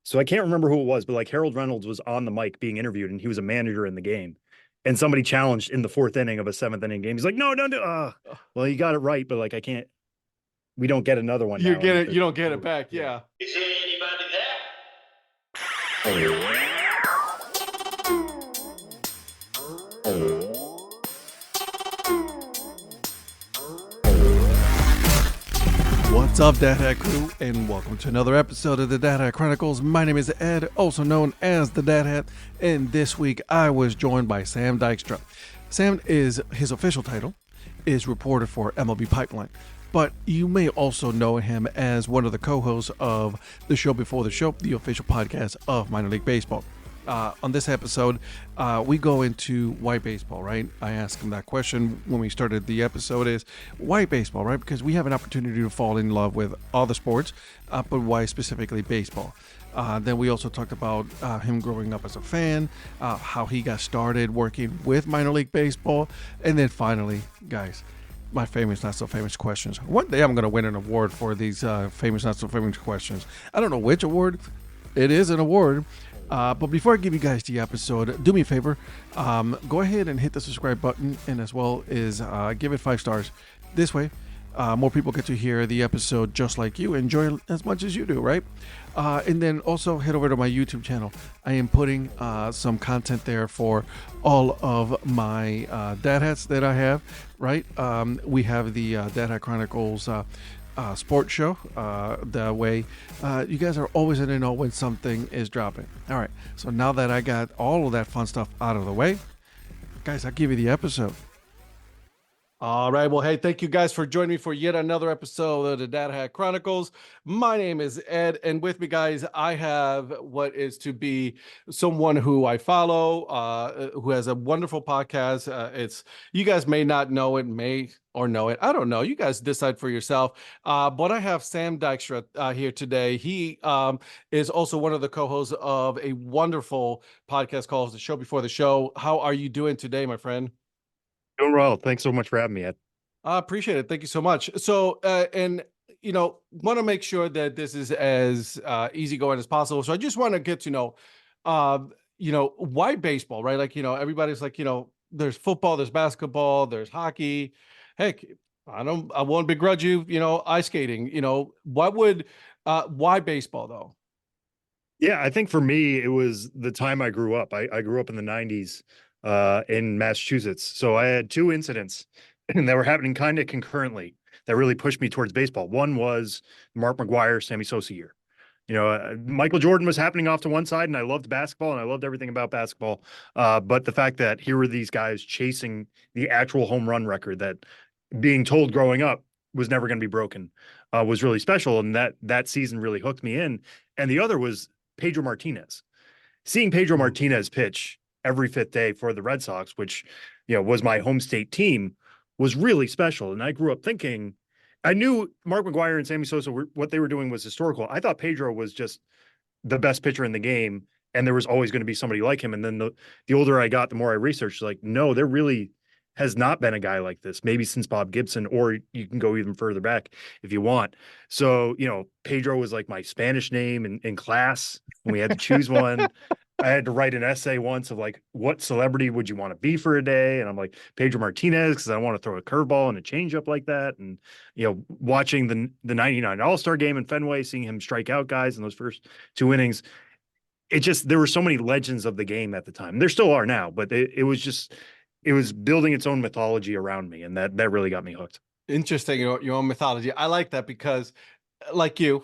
So I can't remember who it was, but like Harold Reynolds was on the mic being interviewed, and he was a manager in the game. And somebody challenged in the fourth inning of a seventh inning game. He's like, no, no, no. Well, you got it right, but like I can't. We don't get another one You now. get And it. You don't get it back. Yeah. Is there anybody there? What's up, Dad Hat Crew, and welcome to another episode of the Dad Hat Chronicles. My name is Ed, also known as the Dad Hat, and this week I was joined by Sam Dykstra. Sam is, his official title is reporter for MLB Pipeline, but you may also know him as one of the co-hosts of the show before the show, the official podcast of Minor League Baseball. On this episode, we go into why baseball, right? I asked him that question when we started the episode is, why baseball, right? Because we have an opportunity to fall in love with all the sports, but why specifically baseball? Then we also talked about him growing up as a fan, how he got started working with minor league baseball, and then finally, guys, my famous, not so famous questions. One day I'm going to win an award for these famous, not so famous questions. I don't know which award. It is an award. But before I give you guys the episode, do me a favor, go ahead and hit the subscribe button, and as well as give it 5 stars. This way, more people get to hear the episode just like you, enjoy it as much as you do, right? And then also head over to my YouTube channel. I am putting some content there for all of my dad hats that I have, right? We have the Dad Hat Chronicles sports show. That way you guys are always in the know when something is dropping. All right, so now that I got all of that fun stuff out of the way, guys, I'll give you the episode. All right, well, hey, thank you guys for joining me for yet another episode of the Dad Hat Chronicles. My name is Ed, and with me, guys, I have what is to be someone who I follow, who has a wonderful podcast. It's, you guys may not know it, may or know it. I don't know. You guys decide for yourself. But I have Sam Dykstra here today. He is also one of the co-hosts of a wonderful podcast called The Show Before the Show. How are you doing today, my friend? Doing well. Thanks so much for having me, Ed. I appreciate it. Thank you so much. So, and want to make sure that this is as easygoing as possible. So I just want to get to know, why baseball, right? Like, everybody's like, there's football, there's basketball, there's hockey. Heck, I won't begrudge you, ice skating. Why baseball though? Yeah, I think for me, it was the time I grew up. I grew up in the 90s in Massachusetts. So I had 2 incidents and that were happening kind of concurrently that really pushed me towards baseball. One was Mark McGwire, Sammy Sosa year. Michael Jordan was happening off to one side, and I loved basketball and I loved everything about basketball. But the fact that here were these guys chasing the actual home run record that being told growing up was never going to be broken was really special. And that season really hooked me in. And the other was Pedro Martinez. Seeing Pedro Martinez pitch every 5th day for the Red Sox, which, was my home state team, was really special. And I grew up thinking, I knew Mark McGwire and Sammy Sosa, what they were doing was historical. I thought Pedro was just the best pitcher in the game, and there was always going to be somebody like him. And then the older I got, the more I researched, like, no, there really has not been a guy like this, maybe since Bob Gibson, or you can go even further back if you want. So, Pedro was like my Spanish name in class when we had to choose one. I had to write an essay once of like, what celebrity would you want to be for a day? And I'm like, Pedro Martinez, because I want to throw a curveball and a changeup like that. And, watching the 99 All-Star game in Fenway, seeing him strike out guys in those first 2 innings, there were so many legends of the game at the time. There still are now, but it was building its own mythology around me. And that really got me hooked. Interesting. Your own mythology. I like that because like you,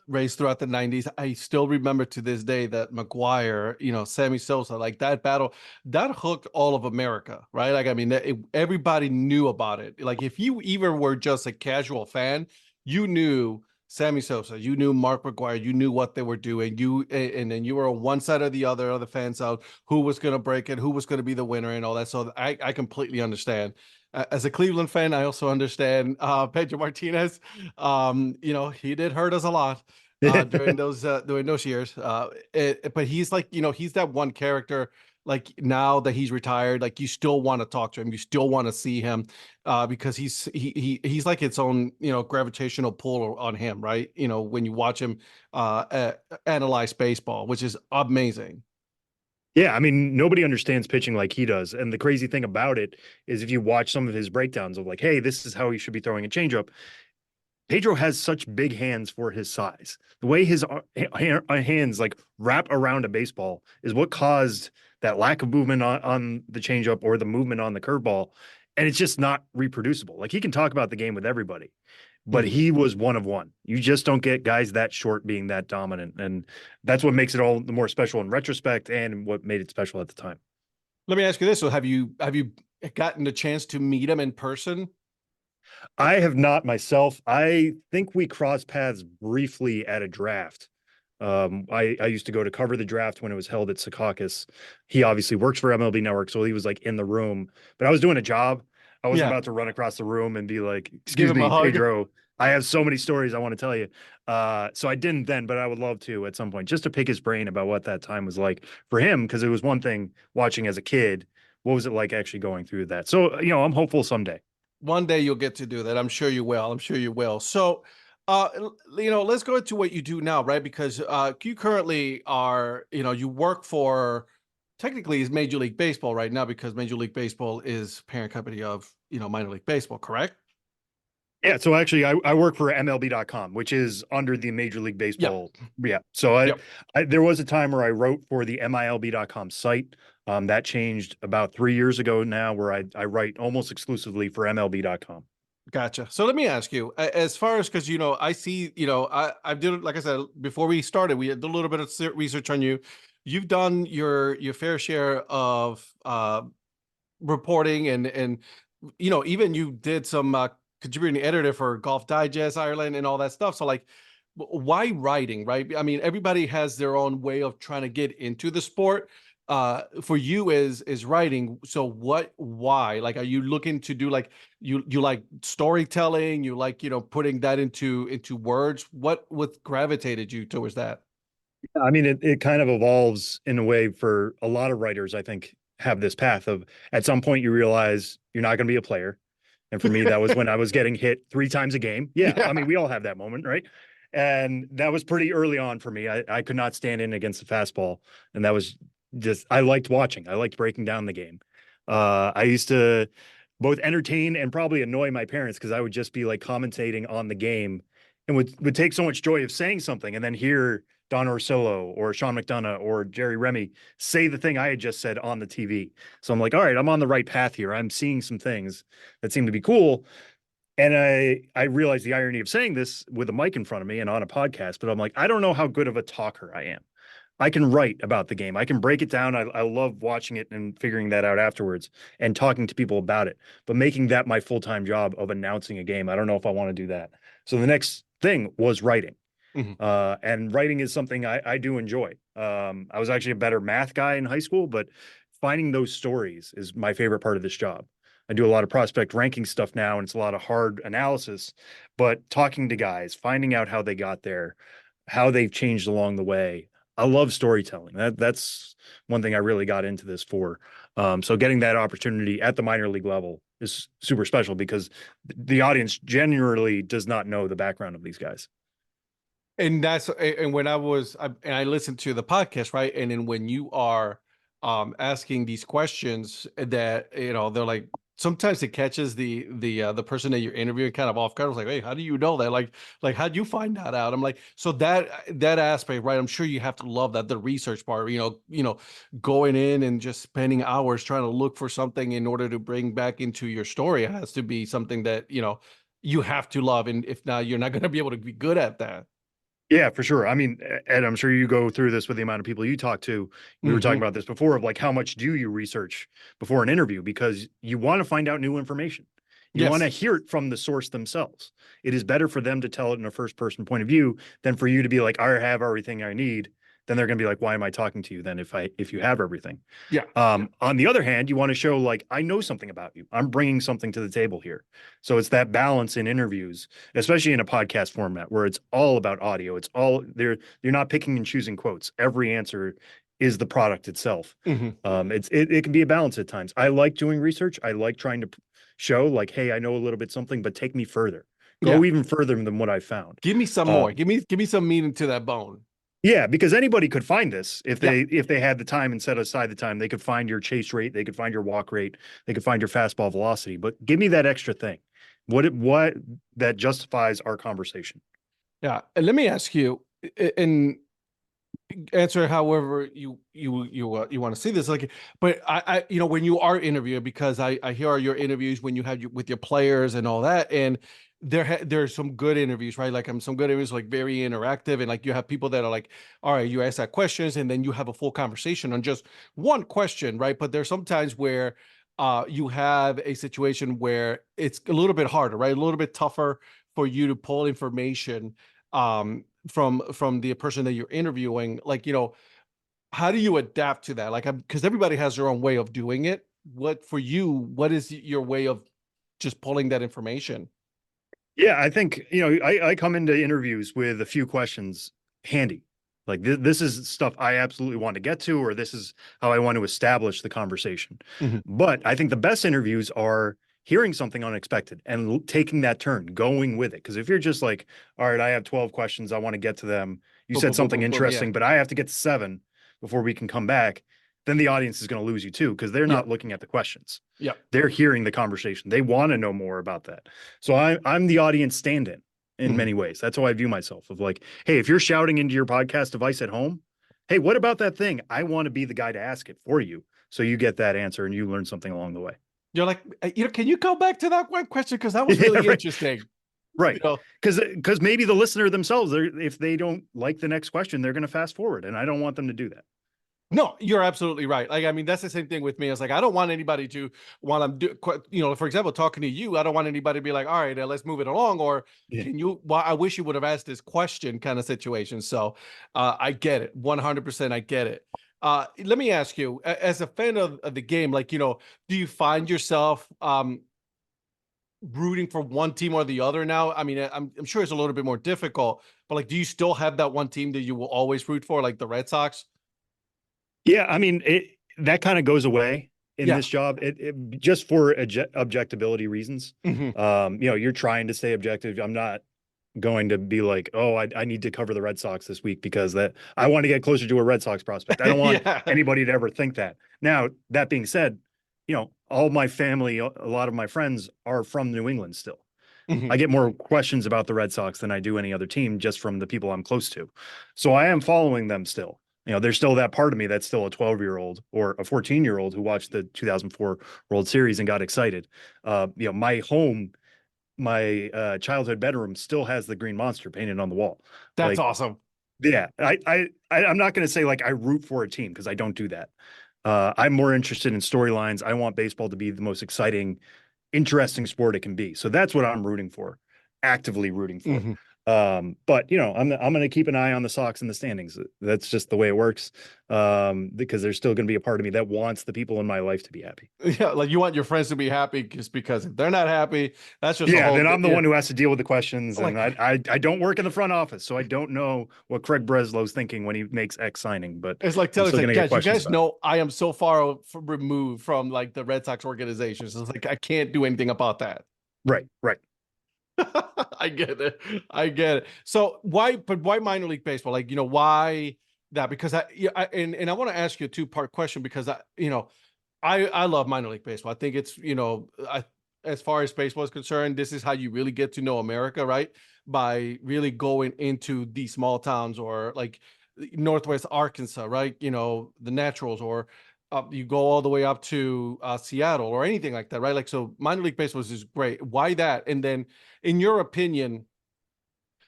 raised throughout the 90s, I still remember to this day that McGwire, Sammy Sosa, like that battle, that hooked all of America, right? Like, I mean, everybody knew about it. Like, if you even were just a casual fan, you knew Sammy Sosa, you knew Mark McGwire, you knew what they were doing. And then you were on one side or the other fans out, who was going to break it, who was going to be the winner and all that. So I completely understand. As a Cleveland fan, I also understand Pedro Martinez. He did hurt us a lot during those years. But he's like, he's that one character like now that he's retired, like you still want to talk to him, you still want to see him, because he's like its own, gravitational pull on him, right? When you watch him analyze baseball, which is amazing. Yeah, I mean, nobody understands pitching like he does. And the crazy thing about it is if you watch some of his breakdowns of like, hey, this is how he should be throwing a changeup. Pedro has such big hands for his size. The way his hands like wrap around a baseball is what caused that lack of movement on the changeup or the movement on the curveball. And it's just not reproducible. Like he can talk about the game with everybody, but Mhm. he was one of one. You just don't get guys that short being that dominant. And that's what makes it all the more special in retrospect and what made it special at the time. Let me ask you this: so have you gotten the chance to meet him in person? I have not myself. I think we crossed paths briefly at a draft. I used to go to cover the draft when it was held at Secaucus. He obviously works for MLB Network, so he was like in the room, but I was doing a job. I wasn't Yeah, about to run across the room and be like, give "Excuse him a me, hug. Pedro. I have so many stories I want to tell you." So I didn't then, but I would love to at some point just to pick his brain about what that time was like for him, because it was one thing watching as a kid. What was it like actually going through that? So, I'm hopeful someday. One day you'll get to do that. I'm sure you will. I'm sure you will. So, let's go into what you do now, right? Because you currently are, you work for, technically is Major League Baseball right now, because Major League Baseball is parent company of, Minor League Baseball, correct? Yeah, so actually, I work for MLB.com, which is under the Major League Yep. Baseball. Yeah, so Yep. there was a time where I wrote for the MILB.com site. That changed about 3 years ago now, where I write almost exclusively for MLB.com. Gotcha. So let me ask you, as far as, because I see, I did, like I said before we started, we did a little bit of research on you. You've done your fair share of reporting, and even you did some contributing editor for Golf Digest Ireland and all that stuff. So like, why writing, right? I mean, everybody has their own way of trying to get into the sport. For you is writing. So why? Like, are you looking to do, like, you like storytelling? You like, putting that into words? What gravitated you towards that? I mean, it kind of evolves in a way for a lot of writers, I think, have this path of at some point you realize you're not going to be a player. And for me, that was when I was getting hit 3 times a game. Yeah, I Yeah. mean, we all have that moment, right? And that was pretty early on for me. I could not stand in against the fastball. And that was just, I liked watching. I liked breaking down the game. I used to both entertain and probably annoy my parents because I would just be like commentating on the game and would take so much joy of saying something and then hear Don Orsillo or Sean McDonough or Jerry Remy say the thing I had just said on the TV. So I'm like, all right, I'm on the right path here. I'm seeing some things that seem to be cool. And I realized the irony of saying this with a mic in front of me and on a podcast, but I'm like, I don't know how good of a talker I am. I can write about the game. I can break it down. I love watching it and figuring that out afterwards and talking to people about it. But making that my full-time job of announcing a game, I don't know if I want to do that. So the next thing was writing. Mhm. And writing is something I do enjoy. I was actually a better math guy in high school, but finding those stories is my favorite part of this job. I do a lot of prospect ranking stuff now, and it's a lot of hard analysis, but talking to guys, finding out how they got there, how they've changed along the way. I love storytelling. That's one thing I really got into this for. So getting that opportunity at the minor league level is super special because the audience generally does not know the background of these guys. And and when and I listened to the podcast, right? And then when you are asking these questions that, they're like, sometimes it catches the person that you're interviewing kind of off guard. I was like, hey, how do you know that? Like how'd you find that out? I'm like, so that aspect, right? I'm sure you have to love that, the research part, going in and just spending hours trying to look for something in order to bring back into your story. It has to be something that, you have to love. And if not, you're not going to be able to be good at that. Yeah, for sure. I mean, Ed, I'm sure you go through this with the amount of people you talk to. We were talking Hmm. about this before of like how much do you research before an interview because you want to find out new information. You want to Yes. hear it from the source themselves. It is better for them to tell it in a first person point of view than for you to be like, I have everything I need. Then they're going to be like, why am I talking to you then if you have everything? Yeah. On the other hand, you want to show like I know something about you. I'm bringing something to the table here. So it's that balance in interviews, especially in a podcast format where it's all about audio. It's all there. You're not picking and choosing quotes. Every answer is the product itself. Hmm. It can be a balance at times. I like doing research. I like trying to show like, hey, I know a little bit something, but take me further. Yeah. Go even further than what I found. Give me some more. Um, Give me some meat into that bone. yeah, because anybody could find this if Yeah. they had the time and set aside the time. They could find your chase rate, they could find your walk rate, they could find your fastball velocity. But give me that extra thing. What that justifies our conversation. Yeah. And let me ask you, and answer however you want to see this, like, but when you are interviewing, because I hear your interviews when you have with your players and all that, and there's some good interviews, right? Like, some good interviews, like very interactive, and like you have people that are like, all right, you ask that questions and then you have a full conversation on just one question, right? But there's sometimes where you have a situation where it's a little bit harder, right? A little bit tougher for you to pull information from the person that you're interviewing. Like, how do you adapt to that? Like, because everybody has their own way of doing it. What for you, what is your way of just pulling that information? Yeah, I think, I come into interviews with a few questions handy. Like this is stuff I absolutely want to get to, or this is how I want to establish the conversation. Mhm. But I think the best interviews are hearing something unexpected and taking that turn, going with it. Because if you're just like, all right, I have 12 questions, I want to get to them. You Boom, said boom, boom, something boom, boom. Yeah. interesting, but I have to get to seven before we can come back. Then the audience is going to lose you too, because they're Yeah. not looking at the questions. Yeah. They're hearing the conversation. They want to know more about that. So I'm the audience stand-in in Mhm. many ways. That's how I view myself of like, hey, if you're shouting into your podcast device at home, hey, what about that thing? I want to be the guy to ask it for you. So you get that answer and you learn something along the way. You're like, can you go back to that one question? Because that was Yeah, really right. interesting. You Right. know, Because maybe the listener themselves, if they don't like the next question, they're going to fast forward. And I don't want them to do that. No, you're absolutely right. Like, I mean, that's the same thing with me. It's like, I don't want anybody to, while I'm for example, talking to you, I don't want anybody to be like, all right, let's move it along. Or Yeah. can you, well, I wish you would have asked this question kind of situation. So I get it. 100%. I get it. Let me ask you, as a fan of the game, like, do you find yourself rooting for one team or the other now? I mean, I'm sure it's a little bit more difficult, but like, do you still have that one team that you will always root for, like the Red Sox? Yeah, I mean, that kind of goes away in Yeah. this job. It just for objectability reasons. Hmm. You're trying to stay objective. I'm not going to be like, oh, I need to cover the Red Sox this week because that I want to get closer to a Red Sox prospect. I don't want Yeah. anybody to ever think that. Now, that being said, all my family, a lot of my friends are from New England still. Mhm. I get more questions about the Red Sox than I do any other team just from the people I'm close to. So I am following them still. There's still that part of me that's still a 12-year-old or a 14-year-old who watched the 2004 World Series and got excited. My home, my childhood bedroom still has the green monster painted on the wall. That's Like, awesome. yeah, I'm not going to say like I root for a team because I don't do that. I'm more interested in storylines. I want baseball to be the most exciting, interesting sport it can be. So that's what I'm rooting for, actively rooting for. Mhm. But I'm going to keep an eye on the Sox in the standings. That's just the way it works. Because there's still going to be a part of me that wants the people in my life to be happy. Yeah, like you want your friends to be happy just because if they're not happy, that's just a Yeah, whole then I'm the yeah. one who has to deal with the questions, and Like, I don't work in the front office, so I don't know what Craig Breslow's thinking when he makes X signing, but it's like I'm telling, it's still going like, to get guys, you questions guys about it. know I am so far removed from like the Red Sox organization. So it's like I can't do anything about that. Right, right. I get it. I get it. So why minor league baseball? Like, why that? Because and I want to ask you a two-part question because I love minor league baseball. I think it's, as far as baseball is concerned, this is how you really get to know America, right? By really going into these small towns or like Northwest Arkansas, right? The Naturals, or you go all the way up to Seattle or anything like that, right? Like, so minor league baseball is great. Why that? And then, in your opinion,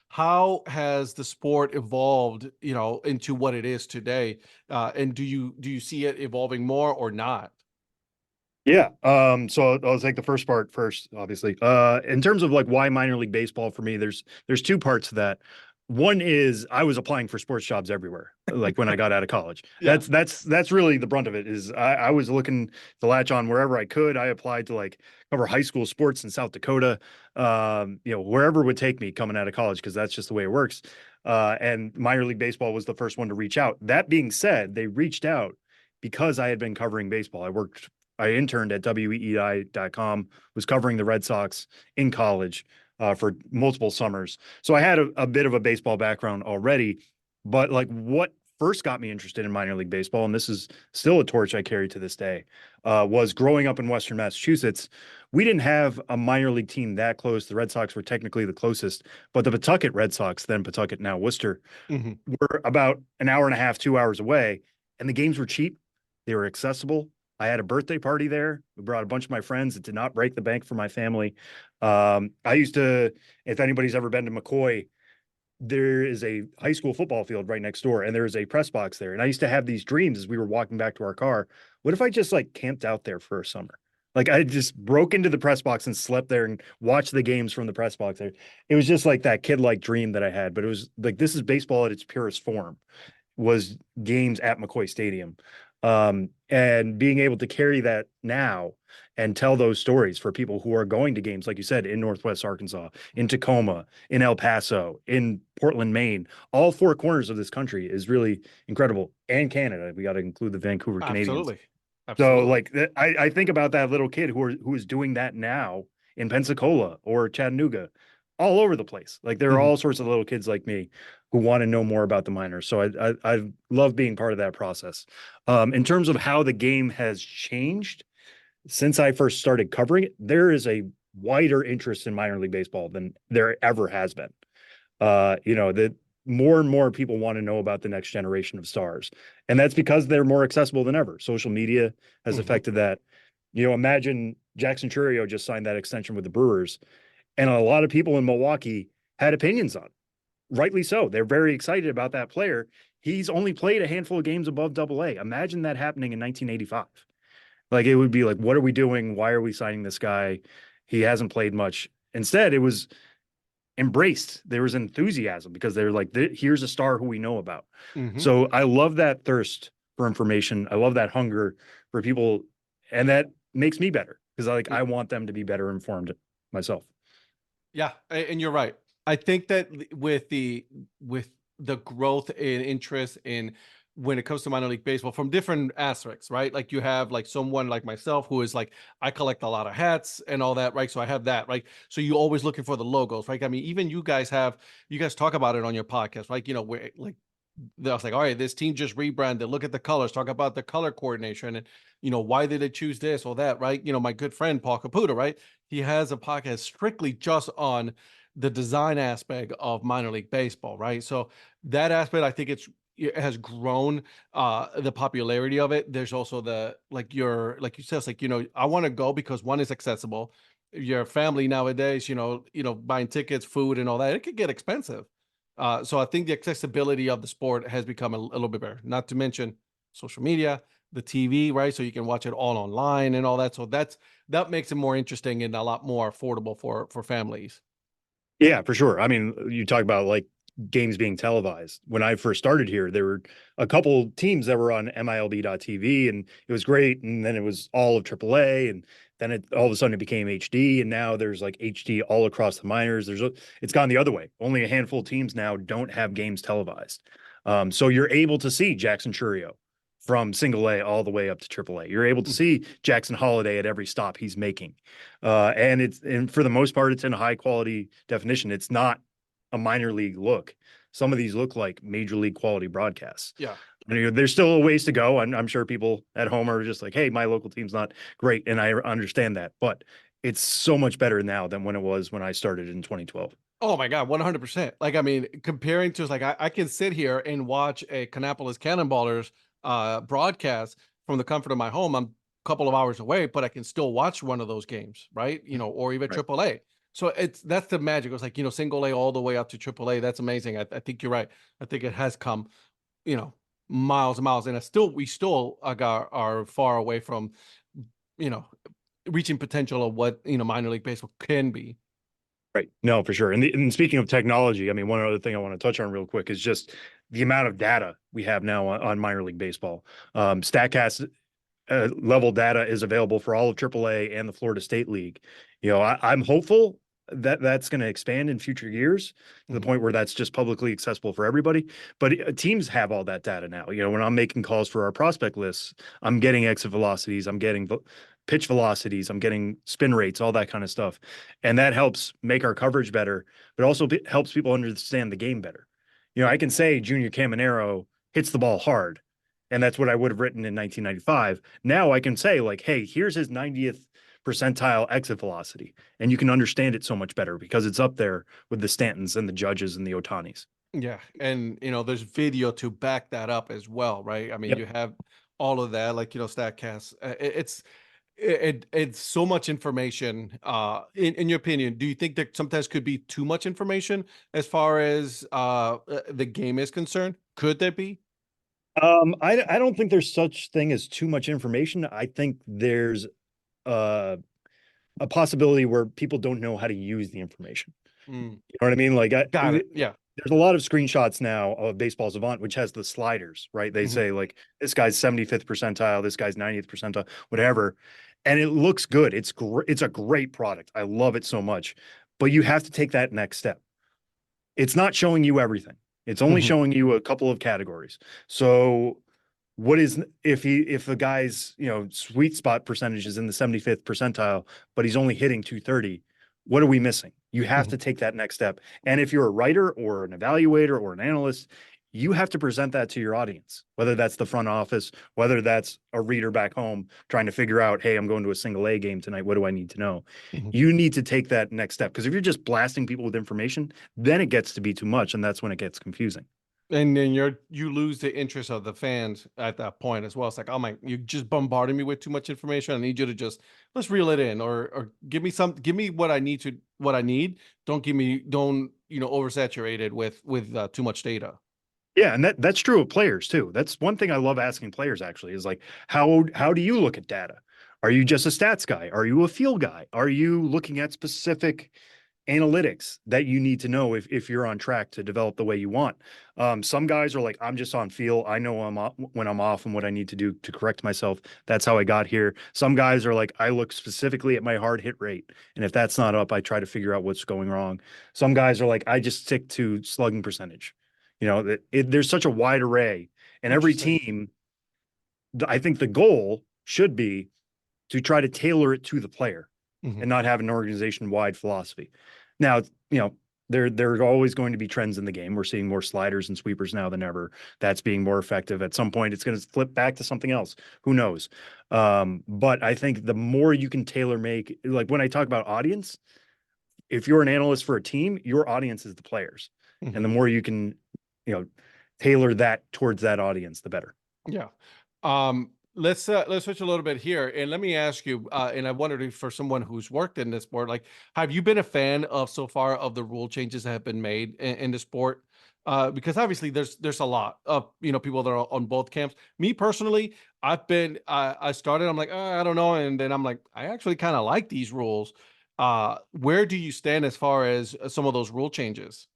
how has the sport evolved, into what it is today? And do you see it evolving more or not? Yeah. So I'll take the first part first, obviously. In terms of like why minor league baseball for me, there's two parts to that. One is I was applying for sports jobs everywhere, like when I got out of college. Yeah. That's really the brunt of it. Is I was looking to latch on wherever I could. I applied to like cover high school sports in South Dakota, wherever would take me coming out of college because that's just the way it works. And minor league baseball was the first one to reach out. That being said, they reached out because I had been covering baseball. I interned at weei.com, was covering the Red Sox in college for multiple summers. So I had a bit of a baseball background already, but like what first got me interested in minor league baseball, and this is still a torch I carry to this day, was growing up in Western Massachusetts. We didn't have a minor league team that close. The Red Sox were technically the closest, but the Pawtucket Red Sox, then Pawtucket, now Worcester, Hmm. were about an hour and a half, 2 hours away, and the games were cheap. They were accessible. I had a birthday party there. We brought a bunch of my friends. It did not break the bank for my family. I used to, if anybody's ever been to McCoy, there is a high school football field right next door, and there is a press box there. And I used to have these dreams as we were walking back to our car. What if I just like camped out there for a summer? Like I just broke into the press box and slept there and watched the games from the press box there. It was just like that kid-like dream that I had, but it was like this is baseball at its purest form was games at McCoy Stadium. And being able to carry that now and tell those stories for people who are going to games, like you said, in Northwest Arkansas, in Tacoma, in El Paso, in Portland, Maine, all four corners of this country is really incredible. And Canada, we got to include the Vancouver Canadians. Absolutely. So Absolutely. like I think about that little kid who is doing that now in Pensacola or Chattanooga, all over the place. Like there are Mhm. all sorts of little kids like me who want to know more about the minors. So I love being part of that process. In terms of how the game has changed since I first started covering it, there is a wider interest in minor league baseball than there ever has been. That more and more people want to know about the next generation of stars. And that's because they're more accessible than ever. Social media has Mhm. affected that. Imagine Jackson Churio just signed that extension with the Brewers, and a lot of people in Milwaukee had opinions on it. Rightly so. They're very excited about that player. He's only played a handful of games above double A. Imagine that happening in 1985. Like it would be like, what are we doing? Why are we signing this guy? He hasn't played much. Instead, it was embraced. There was enthusiasm because they're like, here's a star who we know about. Mhm. So I love that thirst for information. I love that hunger for people, and that makes me better because I want them to be better informed myself. Yeah, and you're right. I think that with the growth in interest in when it comes to minor league baseball from different aspects, right? Like you have like someone like myself who is like I collect a lot of hats and all that, right? So I have that, right? So you're always looking for the logos, right? I mean, even you guys talk about it on your podcast, right? Where like I was like, all right, this team just rebranded. Look at the colors. Talk about the color coordination and why did they choose this or that, right? My good friend Paul Caputo, right? He has a podcast strictly just on the design aspect of minor league baseball, right? So that aspect, I think it has grown the popularity of it. There's also the like you said, it's like, I want to go because one is accessible. Your family nowadays, buying tickets, food, and all that, it could get expensive. So I think the accessibility of the sport has become a little bit better. Not to mention social media, the TV, right? So you can watch it all online and all that. So that makes it more interesting and a lot more affordable for families. Yeah, for sure. I mean, you talk about like games being televised. When I first started here, there were a couple teams that were on MILB.TV and it was great. And then it was all of AAA. And then all of a sudden it became HD. And now there's like HD all across the minors. It's gone the other way. Only a handful of teams now don't have games televised. So you're able to see Jackson Churio from single A all the way up to triple A. You're able to Mm. see Jackson Holiday at every stop he's making. And for the most part, it's in a high quality definition. It's not a minor league look. Some of these look like major league quality broadcasts. Yeah. There's still a ways to go. I'm sure people at home are just like, hey, my local team's not great. And I understand that. But it's so much better now than when it was when I started in 2012. Oh my God, 100%. Like, I mean, comparing to like, I can sit here and watch a Canapolis Cannonballers broadcast from the comfort of my home. I'm a couple of hours away, but I can still watch one of those games, right? Or even Right. AAA. So that's the magic. It was like, single A all the way up to AAA. That's amazing. I think you're right. I think it has come, you know, miles and miles. And we still are far away from, you know, reaching potential of what, minor league baseball can be. Right. No, for sure. And speaking of technology, I mean, one other thing I want to touch on real quick is just the amount of data we have now on minor league baseball. Statcast level data is available for all of AAA and the Florida State League. I'm hopeful that that's going to expand in future years to the Mhm. point where that's just publicly accessible for everybody. But teams have all that data now. When I'm making calls for our prospect lists, I'm getting exit velocities, I'm getting pitch velocities, I'm getting spin rates, all that kind of stuff. And that helps make our coverage better, but also helps people understand the game better. I can say Junior Caminero hits the ball hard, and that's what I would have written in 1995. Now I can say, like, hey, here's his 90th percentile exit velocity, and you can understand it so much better because it's up there with the Stantons and the Judges and the Otanis. Yeah, and there's video to back that up as well, right? I mean, Yep. you have all of that, like Statcast. It's so much information. In your opinion, do you think that sometimes could be too much information as far as the game is concerned? Could there be? I don't think there's such thing as too much information. I think there's uh, a possibility where people don't know how to use the information. Mm, You know what I mean? Like, got it. Yeah. there's a lot of screenshots now of Baseball Savant, which has the sliders, right? They Mhm, say, like, this guy's 75th percentile, this guy's 90th percentile, whatever. And it looks good. It's a great product. I love it so much. But you have to take that next step. It's not showing you everything. It's only mhm, showing you a couple of categories. So what is if the guy's sweet spot percentage is in the 75th percentile, but he's only hitting 230, what are we missing? You have mhm. to take that next step. And if you're a writer or an evaluator or an analyst, you have to present that to your audience, whether that's the front office, whether that's a reader back home trying to figure out, hey, I'm going to a single A game tonight, what do I need to know? Mhm. You need to take that next step, because if you're just blasting people with information, then it gets to be too much, and that's when it gets confusing. And then you lose the interest of the fans at that point as well. It's like, oh my, you just bombarding me with too much information. I need you to just let's reel it in, or give me what I need. Don't oversaturate it with too much data. Yeah, and that's true of players too. That's one thing I love asking players, actually, is like, how do you look at data? Are you just a stats guy? Are you a feel guy? Are you looking at specific analytics that you need to know if you're on track to develop the way you want? Some guys are like, I'm just on feel. I know when I'm off and what I need to do to correct myself. That's how I got here. Some guys are like, I look specifically at my hard hit rate, and if that's not up, I try to figure out what's going wrong. Some guys are like, I just stick to slugging percentage. There's such a wide array, and every Interesting. team, I think the goal should be to try to tailor it to the player Mhm. and not have an organization wide philosophy. Now, there are always going to be trends in the game. We're seeing more sliders and sweepers now than ever. That's being more effective. At some point, it's going to flip back to something else. Who knows? But I think the more you can tailor make, like when I talk about audience, if you're an analyst for a team, your audience is the players. And the Mhm. more you can, you know, tailor that towards that audience, the better. Yeah. Let's switch a little bit here, and let me ask you. And I wondered if for someone who's worked in this sport, like, have you been a fan of so far of the rule changes that have been made in the sport? Because obviously there's a lot of people that are on both camps. Me personally, I started. I'm like, I don't know, and then I'm like, I actually kind of like these rules. Where do you stand as far as some of those rule changes?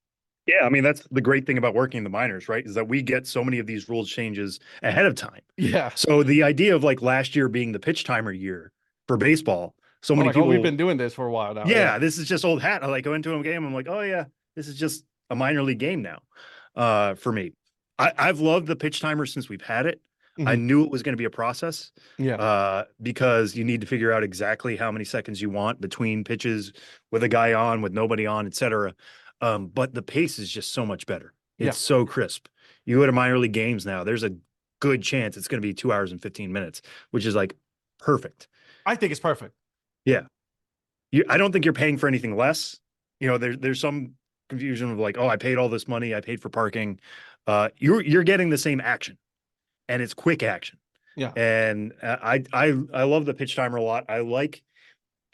Yeah, I mean, that's the great thing about working in the minors, right? Is that we get so many of these rules changes ahead of time. Yeah. So the idea of like last year being the pitch timer year for baseball, so I'm many like, oh, we've people, been doing this for a while now. Yeah. yeah, this is just old hat. I like go into a game, I'm like, oh yeah, this is just a minor league game now. For me, I've loved the pitch timer since we've had it. I Mhm. knew it was going to be a process, Yeah. because you need to figure out exactly how many seconds you want between pitches, with a guy on, with nobody on, etc. But the pace is just so much better. Yeah. It's so crisp. You go to minor league games now, there's a good chance it's going to be 2 hours and 15 minutes, which is like perfect. I think it's perfect. Yeah. I don't think you're paying for anything less. There's some confusion of like, oh, I paid all this money, I paid for parking. You're getting the same action, and it's quick action. Yeah. And I love the pitch timer a lot. I like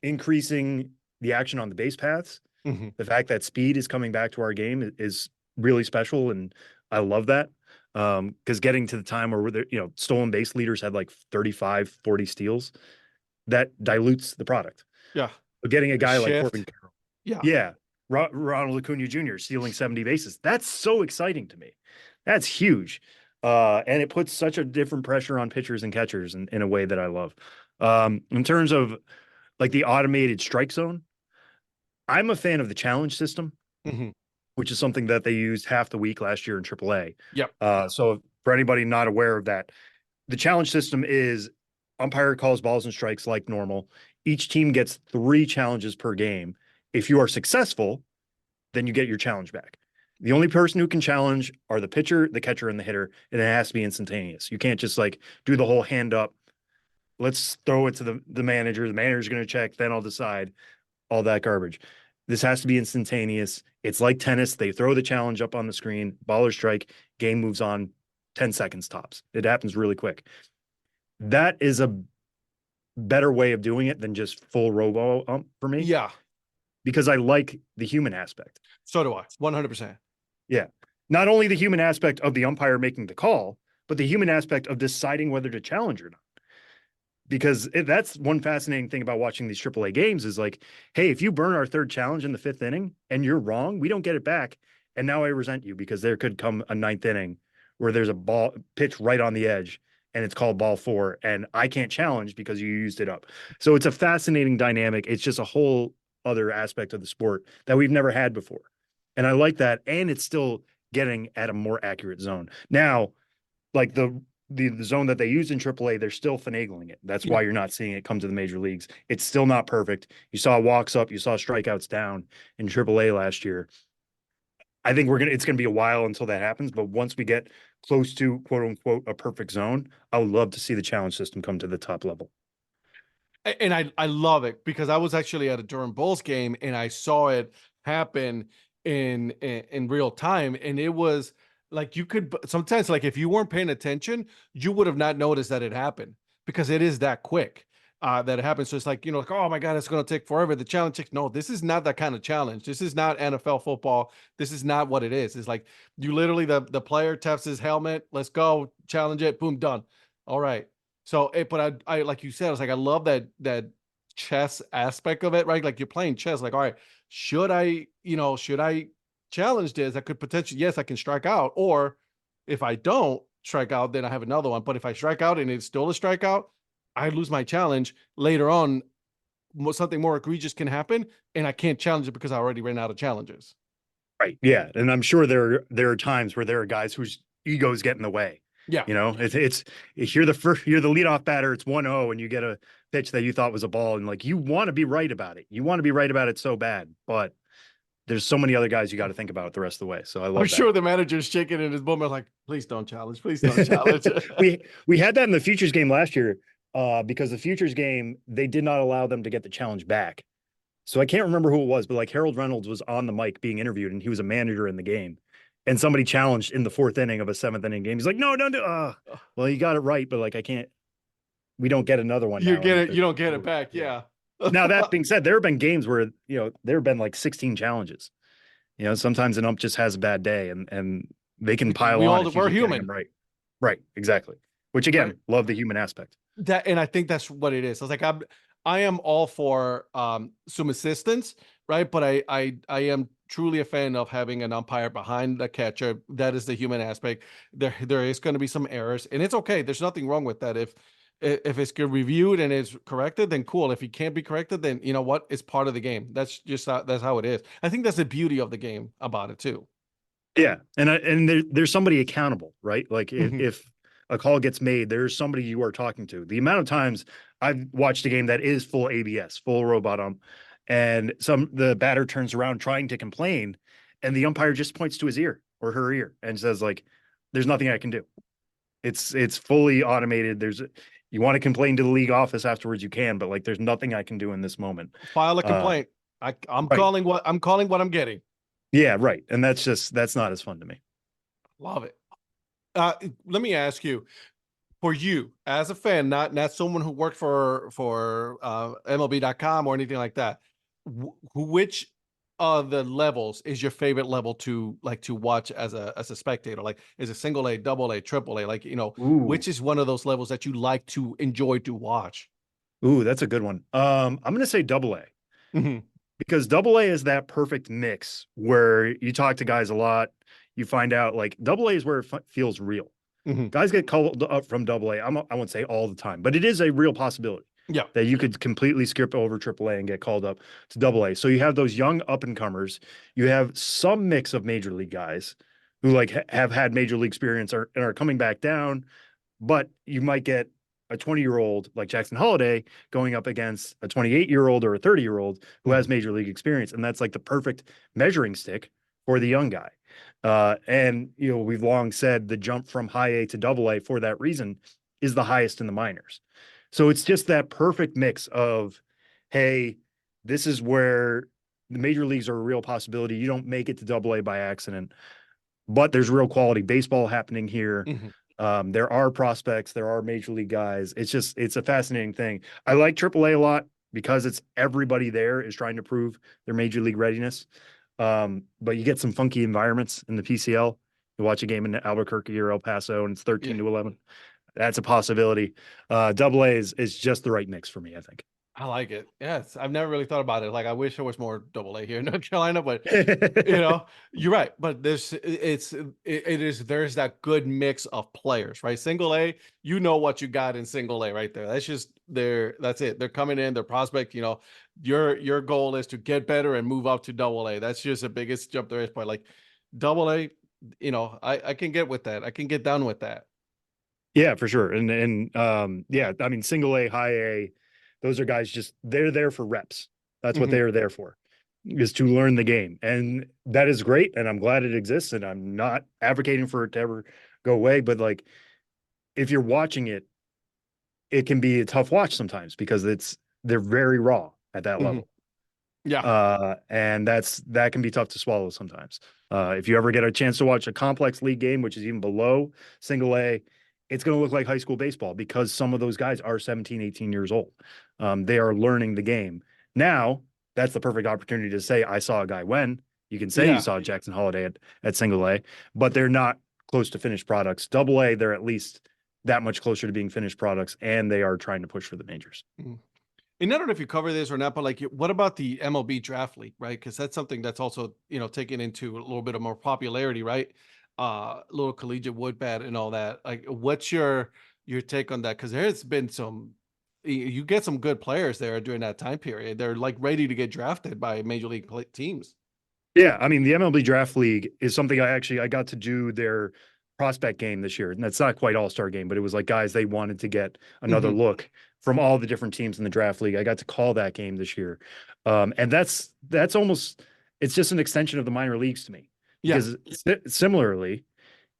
increasing the action on the base paths. Mhm. The fact that speed is coming back to our game is really special, and I love that. Because getting to the time where stolen base leaders had like 35, 40 steals, that dilutes the product. Yeah. But getting a The guy like Corbin shift. Carroll, Yeah. yeah. Ronald Acuna Jr. stealing 70 bases. That's so exciting to me. That's huge. And it puts such a different pressure on pitchers and catchers in a way that I love. In terms of like the automated strike zone, I'm a fan of the challenge system, Hmm. which is something that they used half the week last year in AAA. Yep. So for anybody not aware of that, the challenge system is umpire calls balls and strikes like normal. Each team gets 3 challenges per game. If you are successful, then you get your challenge back. The only person who can challenge are the pitcher, the catcher, and the hitter, and it has to be instantaneous. You can't just like do the whole hand up. Let's throw it to the manager. The manager's going to check, then I'll decide. All that garbage. This has to be instantaneous. It's like tennis. They throw the challenge up on the screen, ball or strike, game moves on 10 seconds tops. It happens really quick. That is a better way of doing it than just full robo ump for me Yeah. because I like the human aspect. So do I. 100%. Yeah. Not only the human aspect of the umpire making the call, but the human aspect of deciding whether to challenge or not. Because that's one fascinating thing about watching these AAA games is like, hey, if you burn our third challenge in the 5th inning and you're wrong, we don't get it back. And now I resent you because there could come a 9th inning where there's a ball pitch right on the edge and it's called ball 4 and I can't challenge because you used it up. So it's a fascinating dynamic. It's just a whole other aspect of the sport that we've never had before. And I like that. And it's still getting at a more accurate zone. Now, like the zone that they use in AAA, they're still finagling it. That's why you're not seeing it come to the major leagues. It's still not perfect. You saw walks up, you saw strikeouts down in AAA last year. I think it's gonna be a while until that happens, but once we get close to quote unquote a perfect zone, I would love to see the challenge system come to the top level. And I love it because I was actually at a Durham Bulls game and I saw it happen in real time, and it was like you could sometimes, like if you weren't paying attention, you would have not noticed that it happened because it is that quick that it happens. So it's like, like, oh my God, it's going to take forever. The challenge takes, no, this is not that kind of challenge. This is not NFL football. This is not what it is. It's like you literally, the player taps his helmet, let's go, challenge it, boom, done. All right. So, but I like you said, I was like, I love that chess aspect of it, right? Like you're playing chess. Like, all right, should I challenge this? I could potentially, yes, I can strike out, or if I don't strike out, then I have another one. But if I strike out and it's still a strikeout, I lose my challenge later on. Something more egregious can happen, and I can't challenge it because I already ran out of challenges. Right. Yeah. And I'm sure there are times where there are guys whose egos get in the way. Yeah. It's if you're the leadoff batter, it's 1-0 and you get a pitch that you thought was a ball and like you want to be right about it. You want to be right about it so bad, but there's so many other guys you got to think about the rest of the way. So I love I'm that. sure the manager's shaking in his moment, like, please don't challenge. Please don't challenge. we had that in the Futures game last year because the Futures game, they did not allow them to get the challenge back. So I can't remember who it was, but like Harold Reynolds was on the mic being interviewed and he was a manager in the game. And somebody challenged in the 4th inning of a 7th inning game. He's like, no, don't do well, you got it right, but like we don't get another one. You now get it, you don't get it back. Yeah. Now that being said, there have been games where, there have been like 16 challenges. Sometimes an ump just has a bad day and they can pile on. We're human. Right. Right. Exactly. Which again, Right. love the human aspect. And I think that's what it is. I was like, I am all for some assistance, right? But I am truly a fan of having an umpire behind the catcher. That is the human aspect. There is going to be some errors, and it's okay. There's nothing wrong with that. If it's reviewed and it's corrected, then cool. If it can't be corrected, then you know what? It's part of the game. That's just that's how it is. I think that's the beauty of the game about it too. Yeah, and there's somebody accountable, right? Like if a call gets made, there's somebody you are talking to. The amount of times I've watched a game that is full ABS, full robot ump, and the batter turns around trying to complain, and the umpire just points to his ear or her ear and says like, "There's nothing I can do." It's fully automated. You want to complain to the league office afterwards, you can, but like, there's nothing I can do in this moment. File a complaint. I'm right. calling what I'm getting. Yeah, right. And that's not as fun to me. Love it. Let me ask you, for you as a fan, not someone who worked for MLB.com or anything like that, which of the levels is your favorite level to watch as a spectator? Like, is it single A, double A, triple A? Like, which is one of those levels that you like to enjoy to watch? Ooh, that's a good one. I'm gonna say double A. Mm-hmm. because double A is that perfect mix where you talk to guys a lot. You find out like double A is where it feels real. Hmm. Guys get called up from double A. I won't say all the time, but it is a real possibility Yeah. that you could completely skip over triple A and get called up to double A. So you have those young up and comers. You have some mix of major league guys who like have had major league experience and are coming back down, but you might get a 20-year-old like Jackson Holiday going up against a 28-year-old or a 30-year-old who has Hmm. major league experience. And that's like the perfect measuring stick for the young guy. And we've long said the jump from high A to double A for that reason is the highest in the minors. So it's just that perfect mix of, hey, this is where the major leagues are a real possibility. You don't make it to double A by accident, but there's real quality baseball happening here. Hmm. There are prospects, there are major league guys. It's a fascinating thing. I like AAA a lot because it's everybody there is trying to prove their major league readiness. But you get some funky environments in the PCL. You watch a game in Albuquerque or El Paso and it's Yeah. 13-11. That's a possibility. Double A is just the right mix for me, I think. I like it. Yes, I've never really thought about it. Like, I wish there was more double A here in North Carolina, but you're right. But it is there's that good mix of players, right? Single A, you know what you got in single A right there. That's just that's it. They're coming in, their prospect, your goal is to get better and move up to double A. That's just the biggest jump there is. But like double A, I can get with that. I can get down with that. Yeah, for sure. And yeah, I mean single A, high A, those are guys just they're there for reps. That's what Hmm. they are there for, is to learn the game. And that is great. And I'm glad it exists. And I'm not advocating for it to ever go away. But like if you're watching it, it can be a tough watch sometimes because they're very raw at that Hmm. level. Yeah. And that can be tough to swallow sometimes. If you ever get a chance to watch a complex league game, which is even below single A, it's going to look like high school baseball because some of those guys are 17, 18 years old. They are learning the game. Now, that's the perfect opportunity to say, I saw a guy when. You can say you Yeah. saw Jackson Holiday at single A, but they're not close to finished products. Double A, they're at least that much closer to being finished products, and they are trying to push for the majors. Mhm. And I don't know if you cover this or not, but like, what about the MLB draft league, right? Because that's something that's also, taken into a little bit of more popularity, right? Little collegiate wood bat and all that. Like, what's your take on that? Because there's been you get some good players there during that time period. They're like ready to get drafted by major league teams. Yeah, I mean the MLB Draft League is something I got to do their prospect game this year, and that's not quite All-Star game, but it was like guys they wanted to get another Hmm. look from all the different teams in the draft league. I got to call that game this year, and that's almost it's just an extension of the minor leagues to me Yeah. because similarly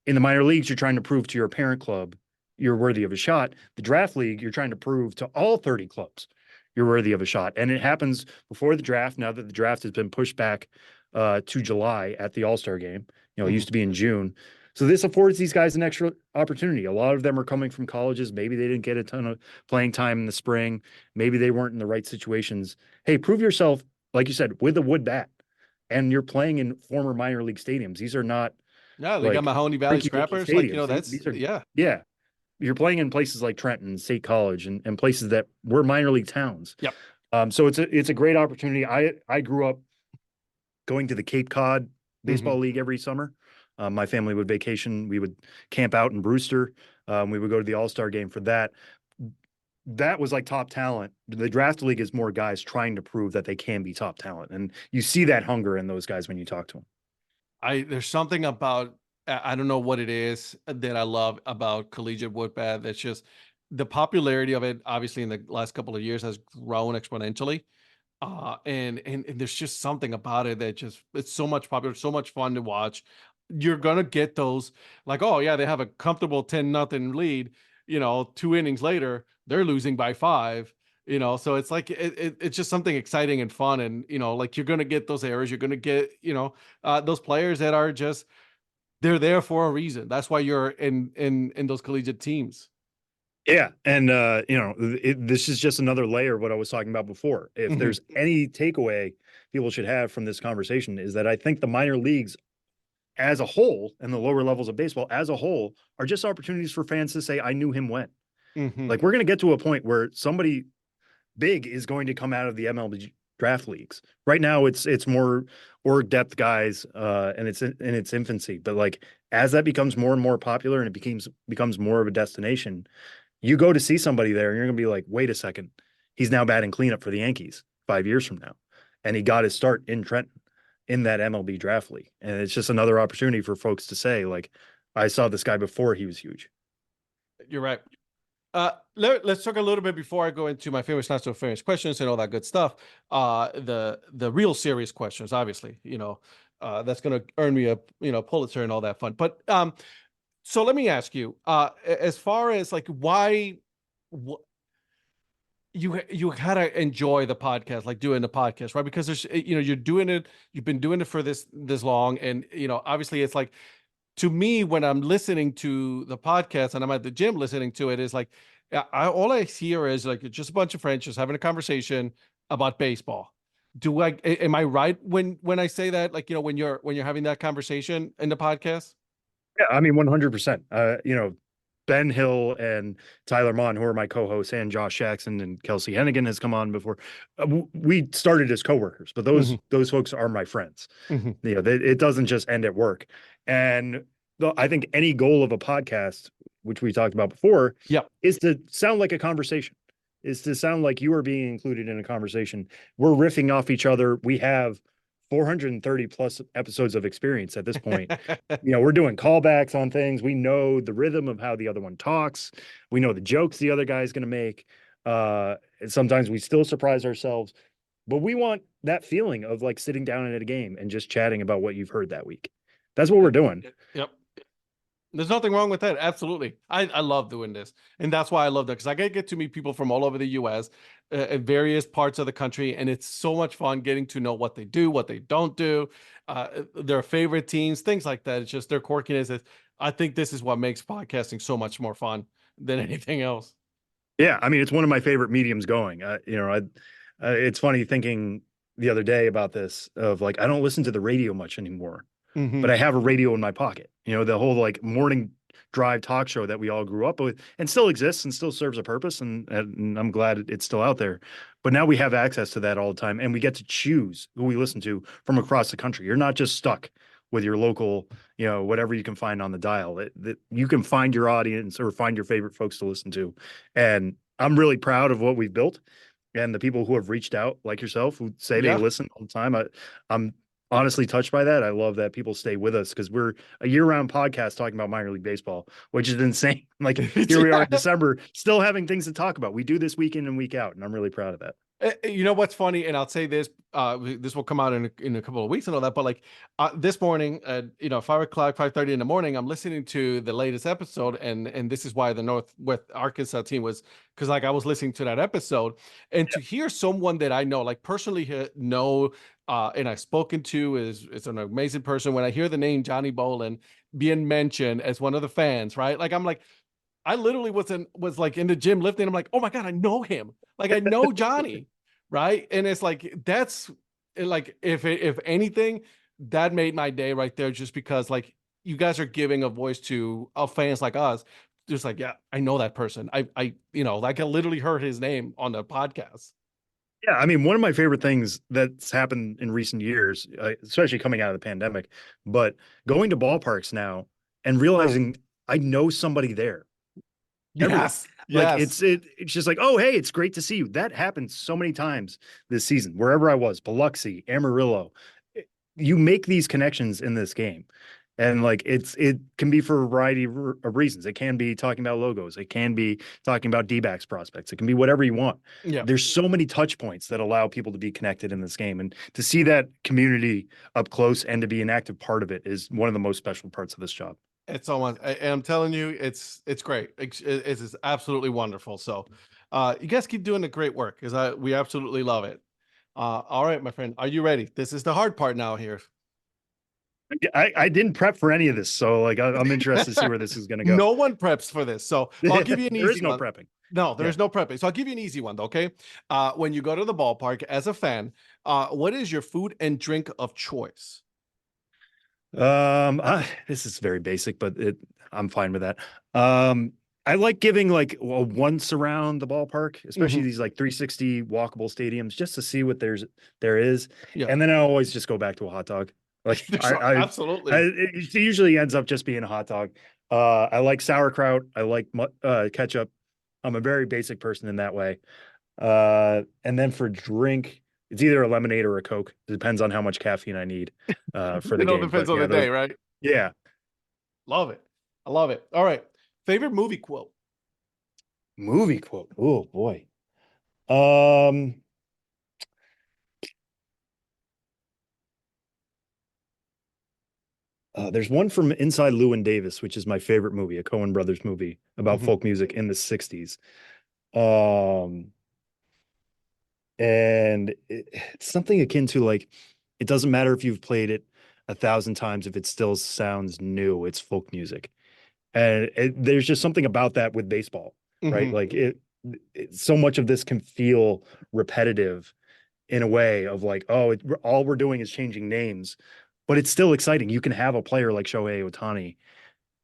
in the minor leagues you're trying to prove to your parent club you're worthy of a shot. The draft league you're trying to prove to all 30 clubs you're worthy of a shot, and it happens before the draft. Now that the draft has been pushed back to July at the All-Star game. It Hmm. used to be in June. So this affords these guys an extra opportunity. A lot of them are coming from colleges. Maybe they didn't get a ton of playing time in the spring. Maybe they weren't in the right situations. Hey, prove yourself, like you said, with a wood bat. And you're playing in former minor league stadiums. These are not Yeah. They got like Mahoney Valley freaky dicky Scrappers. Like, stadiums. that's, These are, yeah. yeah, you're playing in places like Trenton, State College, and places that were minor league towns. Yep. So it's a great opportunity. I grew up going to the Cape Cod Baseball Hmm. League every summer. My family would vacation. We would camp out in Brewster. We would go to the All-Star game for that. That was like top talent. The draft league is more guys trying to prove that they can be top talent. And you see that hunger in those guys when you talk to them. There's something about I don't know what it is that I love about collegiate woodbat. That's just the popularity of it. Obviously, in the last couple of years, has grown exponentially. And there's just something about it that just it's so much popular, so much fun to watch. You're gonna get those like, oh yeah, they have a comfortable 10-0 lead. 2 innings later, they're losing by 5. So it's like it's just something exciting and fun, and like you're gonna get those errors. You're gonna get those players that are just they're there for a reason. That's why you're in those collegiate teams. Yeah, and this is just another layer of what I was talking about before. If Hmm. there's any takeaway people should have from this conversation is that I think the minor leagues as a whole and the lower levels of baseball as a whole are just opportunities for fans to say, I knew him when. Hmm. Like we're going to get to a point where somebody big is going to come out of the MLB draft leagues. Right now, it's more org depth guys, and it's in its infancy. But like as that becomes more and more popular, and it becomes more of a destination, you go to see somebody there, and you're gonna be like, wait a second, he's now batting cleanup for the Yankees 5 years from now, and he got his start in Trenton in that MLB draft league, and it's just another opportunity for folks to say like, I saw this guy before he was huge. You're right. Let's talk a little bit before I go into my famous, not so famous questions and all that good stuff. The real serious questions, obviously, that's going to earn me a Pulitzer and all that fun. But so let me ask you, as far as like why you gotta enjoy the podcast, like doing the podcast, right? Because there's you're doing it, you've been doing it for this long, and obviously it's like, to me, when I'm listening to the podcast and I'm at the gym listening to it, is like, all I hear is like just a bunch of friends just having a conversation about baseball. Am I right when I say that? Like, when you're having that conversation in the podcast? Yeah, I mean, 100%. Ben Hill and Tyler Mon, who are my co-hosts, and Josh Jackson and Kelsey Hennigan has come on before. We started as coworkers, but those Hmm. those folks are my friends. Hmm. It doesn't just end at work. And I think any goal of a podcast, which we talked about before, Yep. is to sound like a conversation, is to sound like you are being included in a conversation. We're riffing off each other. We have 430 plus episodes of experience at this point. We're doing callbacks on things. We know the rhythm of how the other one talks. We know the jokes the other guy's going to make. And sometimes we still surprise ourselves, but we want that feeling of like sitting down at a game and just chatting about what you've heard that week. That's what we're doing. Yep. There's nothing wrong with that. Absolutely. I love doing this. And that's why I love that, because I get to meet people from all over the US, in various parts of the country. And it's so much fun getting to know what they do, what they don't do, their favorite teams, things like that. It's just their quirkiness. I think this is what makes podcasting so much more fun than anything else. Yeah, I mean, it's one of my favorite mediums going. It's funny thinking the other day about this of like I don't listen to the radio much anymore, but Hmm. I have a radio in my pocket. The whole like morning drive talk show that we all grew up with and still exists and still serves a purpose. And I'm glad it's still out there. But now we have access to that all the time and we get to choose who we listen to from across the country. You're not just stuck with your local, whatever you can find on the dial. You can find your audience or find your favorite folks to listen to. And I'm really proud of what we've built and the people who have reached out, like yourself, who say they Yeah. listen all the time. I'm honestly touched by that. I love that people stay with us because we're a year-round podcast talking about minor league baseball, which is insane. Like here we are in Yeah. December, still having things to talk about. We do this week in and week out, and I'm really proud of that. You know what's funny, and I'll say this: this will come out in a couple of weeks and all that. But like this morning, 5 o'clock, 5:30 in the morning, I'm listening to the latest episode, and this is why the Northwest Arkansas team was, because like I was listening to that episode, and to hear someone that I know, like personally know, and I've spoken to, is an amazing person. When I hear the name Johnny Bolin being mentioned as one of the fans, right? Like I'm like, I literally was like in the gym lifting. I'm like, oh my God, I know him. Like I know Johnny, right? And it's like that's like if anything, that made my day right there, just because like you guys are giving a voice to fans like us. Just like, yeah, I know that person. Like I literally heard his name on the podcast. Yeah, I mean, one of my favorite things that's happened in recent years, especially coming out of the pandemic, but going to ballparks now and realizing I know somebody there everywhere. Yes, Like yes, it's just like, oh hey, it's great to see you. That happened so many times this season, wherever I was, Biloxi, Amarillo. You make these connections in this game. And like it can be for a variety of reasons. It can be talking about logos. It can be talking about D-backs prospects. It can be whatever you want. yeah. There's so many touch points that allow people to be connected in this game. And to see that community up close and to be an active part of it is one of the most special parts of this job. It's almost, and I'm telling you, it's great. It's absolutely wonderful. So, you guys keep doing the great work, because we absolutely love it. All right, my friend, are you ready? This is the hard part now here. I didn't prep for any of this, so like I'm interested to see where this is going to go. No one preps for this, so I'll give you an There is easy no one. prepping. No, Yeah. there's no prepping. So I'll give you an easy one, okay? When you go to the ballpark as a fan, what is your food and drink of choice? This is very basic, but I'm fine with that. I like giving like once around the ballpark, especially Hmm. these like 360 walkable stadiums, just to see what there is, Yeah. and then I always just go back to a hot dog. Like Absolutely. it usually ends up just being a hot dog. I like sauerkraut. I like ketchup. I'm a very basic person in that way. And then for drink, it's either a lemonade or a Coke. It depends on how much caffeine I need for the It all game. depends But on yeah, the those day, right? yeah, Love it. I love it. All right. Favorite movie quote. movie quote. Oh boy. Um, there's one from Inside Llewyn Davis, which is my favorite movie, a Coen Brothers movie about Hmm. folk music in the 60s. Um, and it's something akin to like, it doesn't matter if you've played it 1,000 times, if it still sounds new, it's folk music. And there's just something about that with baseball, right? Hmm. Like so much of this can feel repetitive in a way of like, oh, all we're doing is changing names, but it's still exciting. You can have a player like Shohei Ohtani,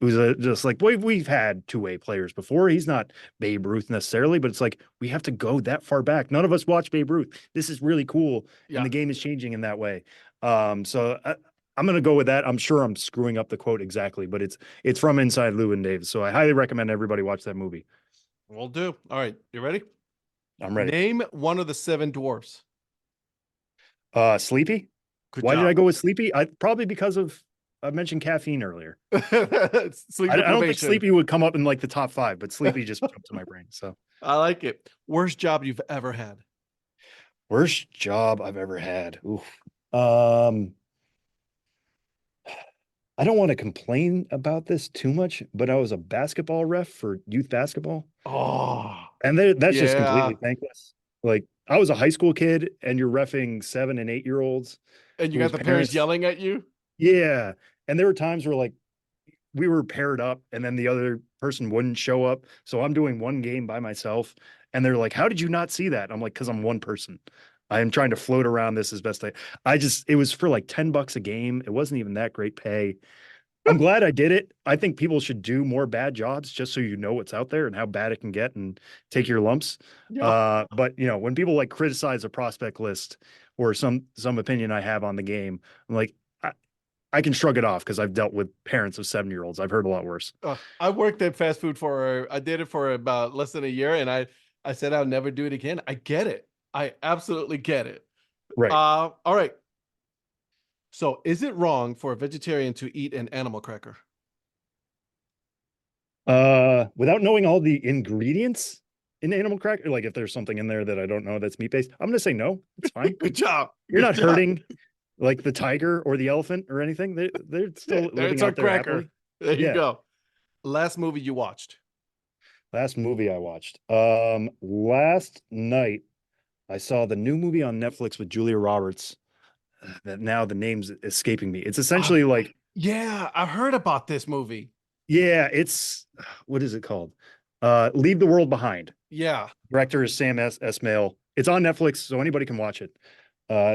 who's just like we've had two-way players before. He's not Babe Ruth necessarily, but it's like we have to go that far back. None of us watch Babe Ruth. This is really cool, and Yeah. the game is changing in that way. I'm gonna go with that. I'm sure I'm screwing up the quote exactly, but it's from Inside Llewyn Davis, so I highly recommend everybody watch that movie. We'll do. All right. You ready? I'm ready. Name one of the seven dwarfs. Sleepy. Good Why did I job. go with Sleepy? I probably because of I mentioned caffeine earlier. Sleep I don't think deprivation. Sleepy would come up in like the top five, but Sleepy just jumped to my brain. So I like it. Worst job you've ever had. worst job I've ever had. Oof. Um, I don't want to complain about this too much, but I was a basketball ref for youth basketball, Oh, and that's just yeah. completely thankless. Like I was a high school kid, and you're refing 7 and 8 year olds And you got whose the parents parents, yelling at you? yeah, and there were times where like we were paired up and then the other person wouldn't show up. So I'm doing one game by myself. And they're like, how did you not see that? I'm like, because I'm one person. I am trying to float around this as best I just, it was for like $10 a game. It wasn't even that great pay. I'm glad I did it. I think people should do more bad jobs just so you know what's out there and how bad it can get and take your lumps. Yeah. But you know, when people like criticize a prospect list or some opinion I have on the game, I'm like, I can shrug it off because I've dealt with parents of 7 year olds. I've heard a lot worse. I worked at fast food I did it for about less than a year, and I said I'll never do it again. I get it. I absolutely get it. Right. All right. So, is it wrong for a vegetarian to eat an animal cracker? Without knowing all the ingredients in animal cracker, like if there's something in there that I don't know that's meat based, I'm gonna say no. It's fine. Good job. You're Good not job. hurting like the tiger or the elephant or anything. They're still living It's a out there cracker. happily. There you Yeah. go. Last movie you watched. Last movie I watched. Last night I saw the new movie on Netflix with Julia Roberts. That now the name's escaping me. It's Uh, essentially like, yeah, I heard about this movie. yeah, it's what is it called? Leave the World Behind. Yeah. Director is Sam Esmail. It's on Netflix, so anybody can watch it.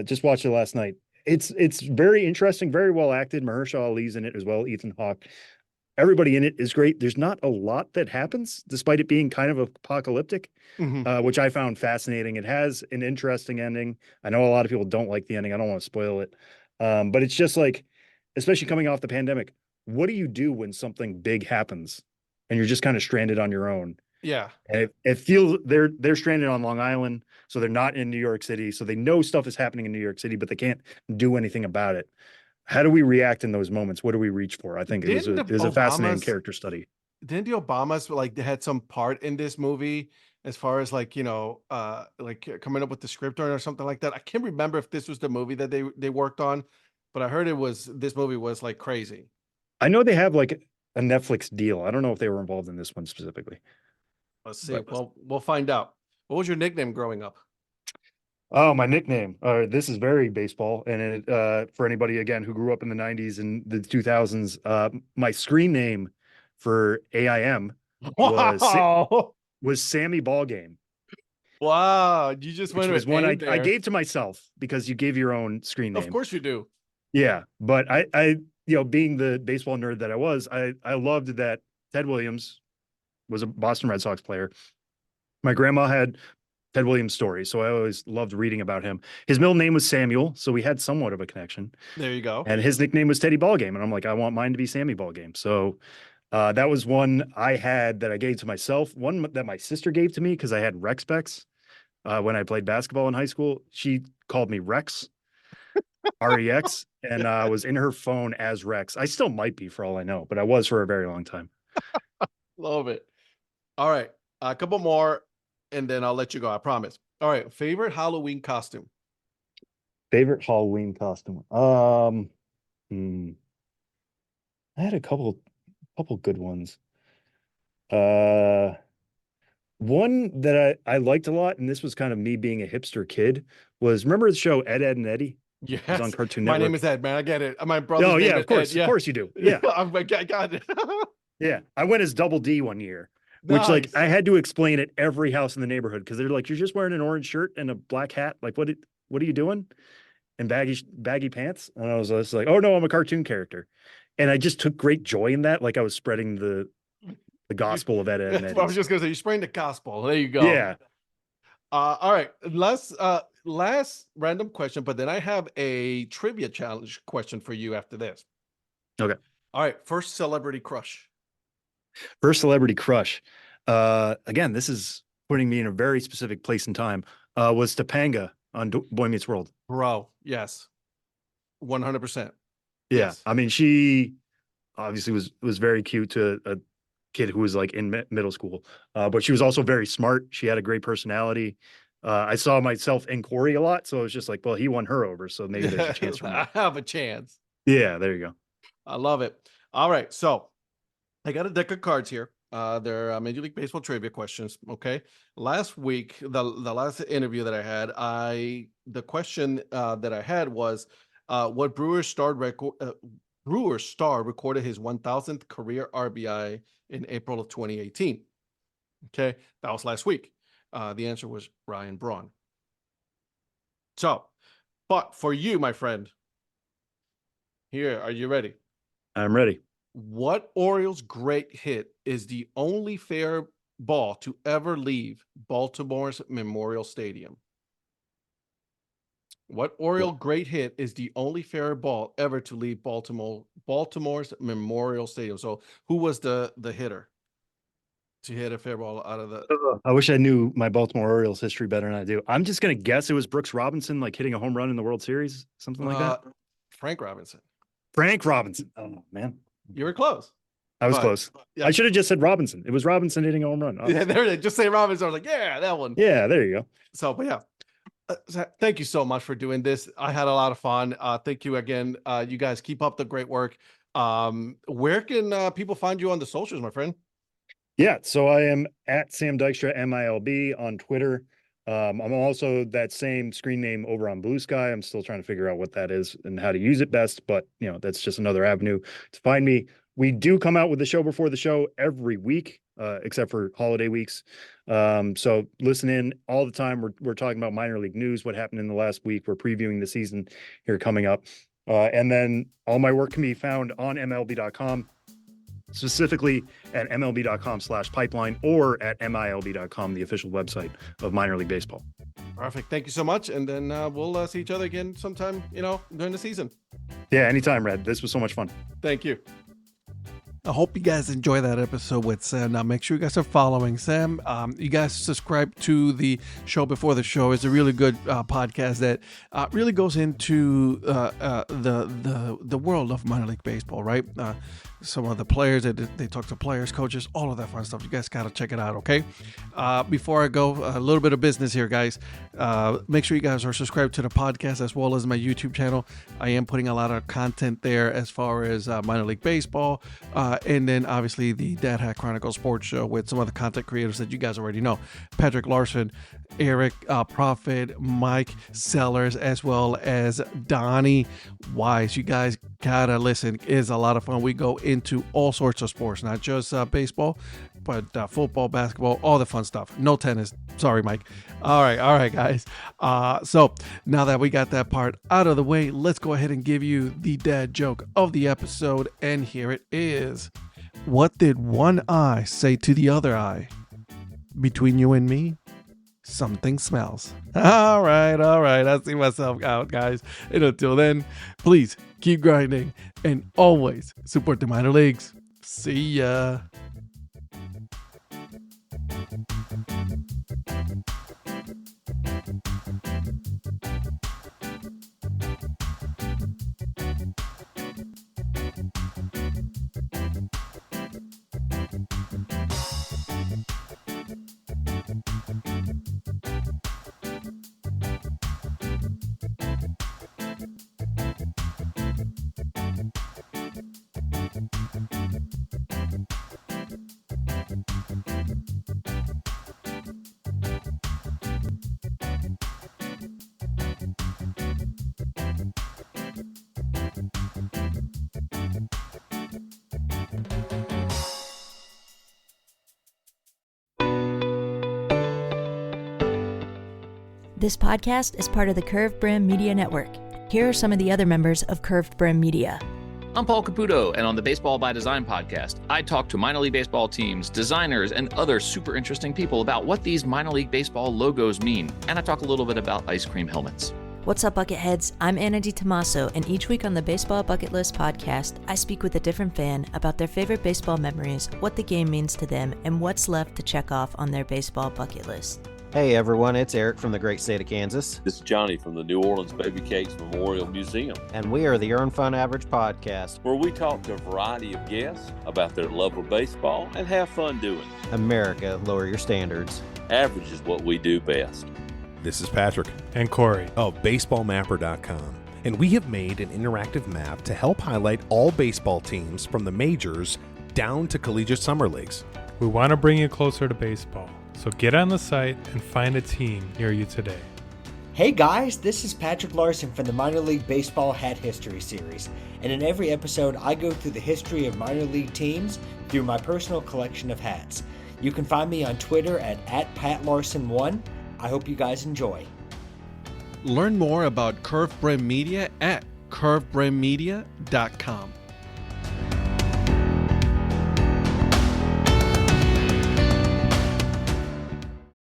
Just watched it last night. It's very interesting, very well acted. Mahershala Ali's in it as well. Ethan Hawke. Everybody in it is great. There's not a lot that happens, despite it being kind of apocalyptic, Hmm. which I found fascinating. It has an interesting ending. I know a lot of people don't like the ending. I don't want to spoil it, but it's just like, especially coming off the pandemic, what do you do when something big happens and you're just kind of stranded on your own? Yeah. And it feels they're stranded on Long Island, so they're not in New York City. So they know stuff is happening in New York City, but they can't do anything about it. How do we react in those moments? What do we reach for? I think Didn't the it was a fascinating Obamas character study. didn't the Obamas like they had some part in this movie as far as like like coming up with the script or something like that? I can't remember if this was the movie that they worked on, but I heard this movie was like crazy. I know they have like a Netflix deal. I don't know if they were involved in this one specifically, Let's see. but Well, we'll find out. What was your nickname growing up? oh, my nickname. This is very baseball, and for anybody again who grew up in the '90s and the 2000s, my screen name for AIM was Wow. was Sammy Ballgame, Wow. You just which went was with one AIM I there. gave to myself because you gave your own screen Of name. course you do. Yeah, but being the baseball nerd that I was, I loved that Ted Williams was a Boston Red Sox player. My grandma had Ted Williams stories, so I always loved reading about him. His middle name was Samuel, so we had somewhat of a connection. There you go. And his nickname was Teddy Ballgame, and I'm like, I want mine to be Sammy Ballgame. So that was one I had that I gave to myself. One that my sister gave to me because I had Rex Specs when I played basketball in high school. She called me Rex, Rex, and I was in her phone as Rex. I still might be for all I know, but I was for a very long time. Love it. All right. A couple more, and then I'll let you go. I promise. All right. Favorite Halloween costume? Favorite Halloween costume. I had a couple good ones. One that I liked a lot, and this was kind of me being a hipster kid, was remember the show Ed, Ed and Eddie? It was on Yes. Cartoon My Network. name is Ed, man. I get it. My brother's Oh name yeah, is of course, Ed. Yeah. of course you do. Yeah, I got it. yeah. I went as Double D one year, which like Nice. I had to explain at every house in the neighborhood because they're like, "You're just wearing an orange shirt and a black hat. Like, what are you doing?" And baggy pants. And I was just like, "Oh no, I'm a cartoon character," and I just took great joy in that. Like I was spreading the gospel of Ed, Ed and That's what I was Eddie's. just gonna say. You spraying the gospel. There you go. Yeah. All right. Last random question, but then I have a trivia challenge question for you after this. Okay. All right. First celebrity crush. First celebrity crush. Again, this is putting me in a very specific place and time. Was Topanga on Boy Meets World. Bro, yes. 100%. Yeah. Yes. I mean, she obviously was very cute to a kid who was like in middle school. But she was also very smart. She had a great personality. I saw myself in Corey a lot, so it was just like, well, he won her over, so maybe there's a chance for me. I have a chance. Yeah, there you go. I love it. All right. So I got a deck of cards here. They're Major League Baseball trivia questions. Okay. Last week, the last interview that I had, the question that I had was, what Brewers star recorded his 1,000th career RBI in April of 2018. Okay, that was last week. The answer was Ryan Braun. So, but for you, my friend, here, are you ready? I'm ready. What Orioles great hit is the only fair ball to ever leave Baltimore's Memorial Stadium? What Oriole great hit is the only fair ball ever to leave Baltimore's Memorial Stadium? So who was the hitter to hit a fair ball out of the? I wish I knew my Baltimore Orioles history better than I do. I'm just gonna guess it was Brooks Robinson, like hitting a home run in the World Series, something like that. Frank Robinson. Frank Robinson. Oh man, You were close. I was But, close. yeah. I should have just said Robinson. It was Robinson hitting a home run. Yeah, there it is. Just say Robinson. I was like, yeah, that one. Yeah, there you go. So, but yeah. Thank you so much for doing this. I had a lot of fun. Thank you again. You guys keep up the great work. Where can people find you on the socials, my friend? Yeah, so I am at Sam Dykstra MILB on Twitter. I'm also that same screen name over on Blue Sky. I'm still trying to figure out what that is and how to use it best, but that's just another avenue to find me. We do come out with the show before the show every week, except for holiday weeks. So listen in all the time. We're talking about minor league news, what happened in the last week. We're previewing the season here coming up. And then all my work can be found on MLB.com, specifically at MLB.com/pipeline or at MILB.com, the official website of minor league baseball. Perfect. Thank you so much. And then we'll see each other again sometime, during the season. Yeah, anytime, Red. This was so much fun. Thank you. I hope you guys enjoy that episode with Sam. Now, make sure you guys are following Sam. You guys subscribe to the show before the show. It's a really good podcast that really goes into the world of minor league baseball, right? Some of the players, they talk to players, coaches, all of that fun stuff. You guys got to check it out, okay? Before I go, a little bit of business here, guys. Make sure you guys are subscribed to the podcast as well as my YouTube channel. I am putting a lot of content there as far as minor league baseball. And then obviously the Dad Hat Chronicles Sports Show with some of the content creators that you guys already know. Patrick Larson, Eric Prophet, Mike Sellers, as well as Donnie Wise. You guys gotta listen. It's a lot of fun. We go into all sorts of sports, not just baseball, but football, basketball, all the fun stuff. No tennis. Sorry, Mike. All right, guys. So now that we got that part out of the way, let's go ahead and give you the dad joke of the episode. And here it is. What did one eye say to the other eye? Between you and me, something smells. All right. I see myself out, guys. And until then, please keep grinding and always support the minor leagues. See ya. This podcast is part of the Curved Brim Media Network. Here are some of the other members of Curved Brim Media. I'm Paul Caputo, and on the Baseball by Design podcast, I talk to minor league baseball teams, designers, and other super interesting people about what these minor league baseball logos mean, and I talk a little bit about ice cream helmets. What's up, Bucketheads? I'm Anna DiTomaso, and each week on the Baseball Bucket List podcast, I speak with a different fan about their favorite baseball memories, what the game means to them, and what's left to check off on their baseball bucket list. Hey everyone, it's Eric from the great state of Kansas. This is Johnny from the New Orleans Baby Cakes Memorial Museum, And we are the Earn Fun Average podcast, where we talk to a variety of guests about their love of baseball and have fun doing it. America, lower your standards. Average is what we do best. This is Patrick and Corey of BaseballMapper.com, and we have made an interactive map to help highlight all baseball teams from the majors down to collegiate summer leagues. We want to bring you closer to baseball, so get on the site and find a team near you today. Hey guys, this is Patrick Larson from the Minor League Baseball Hat History Series, and in every episode I go through the history of minor league teams through my personal collection of hats. You can find me on Twitter at PatLarson1. I hope you guys enjoy. Learn more about Curved Brim Media at curvedbrimmedia.com.